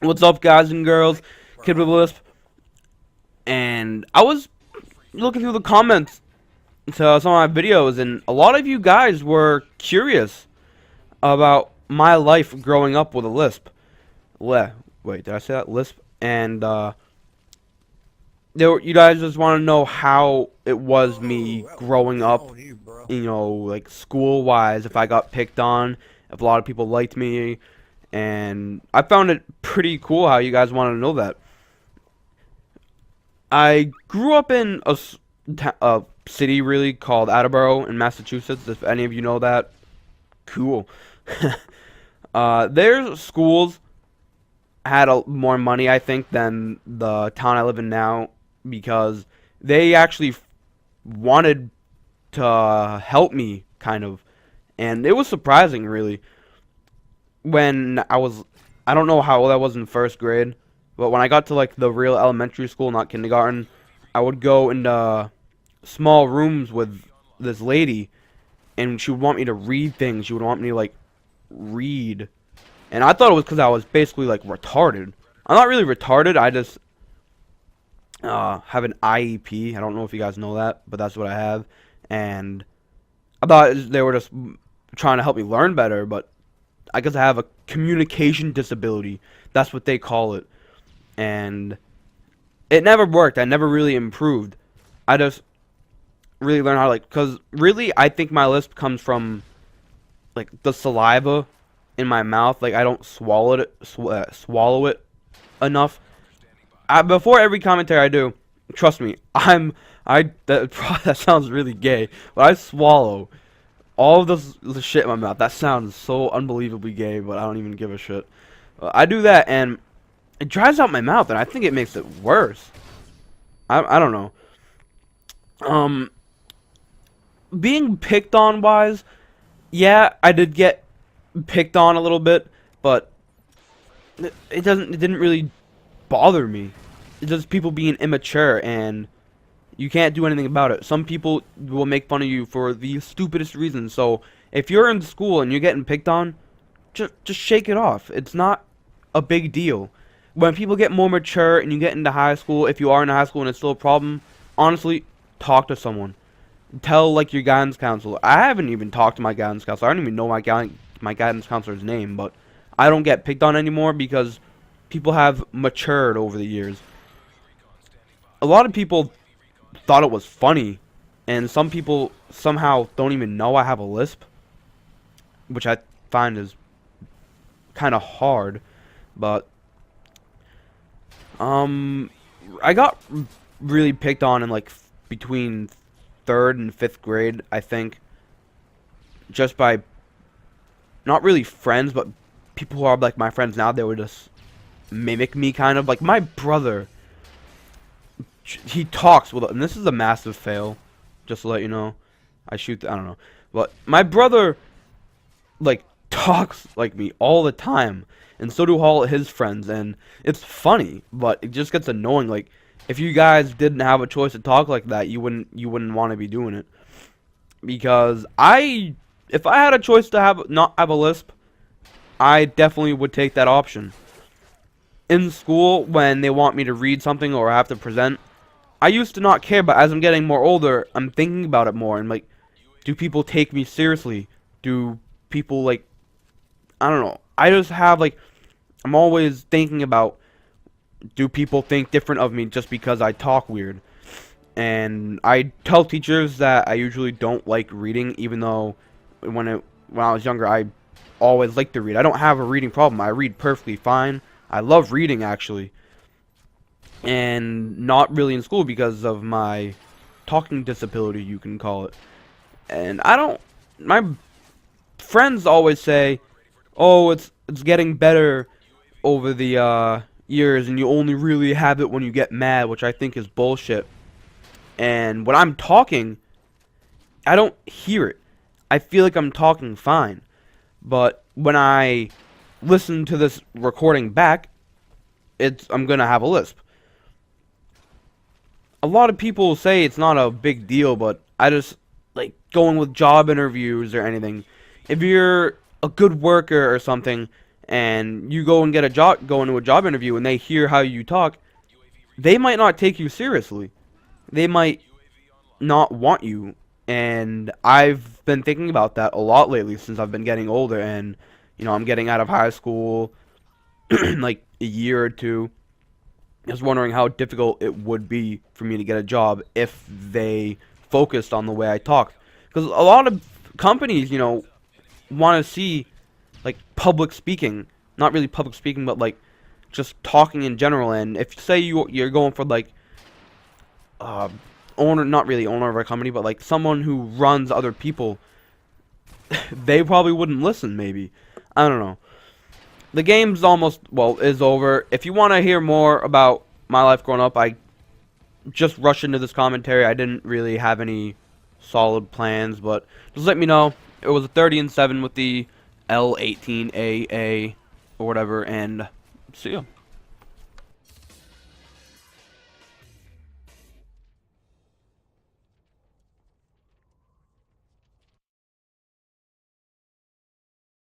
What's up, guys and girls? Kid with a Lisp. And I was looking through the comments to some of my videos, and a lot of you guys were curious about my life growing up with a lisp. Wait, did I say that? Lisp? And you guys just want to know how it was me growing up, like school-wise, if I got picked on, if a lot of people liked me, and I found it pretty cool how you guys wanted to know that. I grew up in a city really called Attleboro in Massachusetts. If any of you know that, cool. Their schools had more money, I think, than the town I live in now, because they actually wanted to help me, kind of. And it was surprising, really. When I don't know how old I was in first grade, but when I got to like the real elementary school, not kindergarten, I would go into small rooms with this lady, and she would want me to read things. She would want me to like read, and I thought it was because I was basically like retarded. I'm not really retarded. I just have an IEP. I don't know if you guys know that, but that's what I have. And I thought they were just trying to help me learn better, but I guess I have a communication disability. That's what they call it. And it never worked. I never really improved. I just really learned how to, like, because really I think my lisp comes from like the saliva in my mouth. Like, I don't swallow it enough. Before every commentary I do, trust me, that sounds really gay, but I swallow all of the shit in my mouth. That sounds so unbelievably gay, but I don't even give a shit. I do that, and it dries out my mouth, and I think it makes it worse. I don't know. Being picked on wise, yeah, I did get picked on a little bit, but it didn't really bother me. It's just people being immature, and you can't do anything about it. Some people will make fun of you for the stupidest reasons. So if you're in school and you're getting picked on, just shake it off. It's not a big deal. When people get more mature and you get into high school, if you are in high school and it's still a problem, honestly, talk to someone. Tell like your guidance counselor. I haven't even talked to my guidance counselor. I don't even know my guidance counselor's name, but I don't get picked on anymore because people have matured over the years. A lot of people thought it was funny, and some people somehow don't even know I have a lisp, which I find is kind of hard. But I got really picked on in like between 3rd and 5th grade, I think, just by not really friends, but people who are like my friends now. They would just mimic me, kind of. Like my brother, he talks with, and this is a massive fail, just to let you know. I don't know, but my brother like talks like me all the time, and so do all his friends, and it's funny, but it just gets annoying. Like, if you guys didn't have a choice to talk like that, you wouldn't want to be doing it. Because if I had a choice to not have a lisp, I definitely would take that option. In school, when they want me to read something or I have to present, I used to not care, but as I'm getting more older, I'm thinking about it more. And like, do people take me seriously? Do people like, I don't know. I just have like, I'm always thinking about, do people think different of me just because I talk weird? And I tell teachers that I usually don't like reading, even though when I was younger, I always liked to read. I don't have a reading problem. I read perfectly fine. I love reading, actually. And not really in school because of my talking disability, you can call it. And my friends always say, oh, it's getting better over the years, and you only really have it when you get mad, which I think is bullshit. And when I'm talking, I don't hear it. I feel like I'm talking fine. But when I listen to this recording back, I'm gonna have a lisp. A lot of people say it's not a big deal, but I just like going with job interviews or anything. If you're a good worker or something and you go and get a job, go into a job interview, and they hear how you talk, they might not take you seriously. They might not want you. And I've been thinking about that a lot lately since I've been getting older, and I'm getting out of high school in like a year or two. Just wondering how difficult it would be for me to get a job if they focused on the way I talk. Because a lot of companies, want to see like public speaking, not really public speaking, but like just talking in general. And if say you're going for like owner, not really owner of a company, but like someone who runs other people, they probably wouldn't listen. Maybe, I don't know. The game's almost, well, is over. If you want to hear more about my life growing up, I just rushed into this commentary. I didn't really have any solid plans, but just let me know. It was a 30-7 with the L18AA or whatever, and see ya.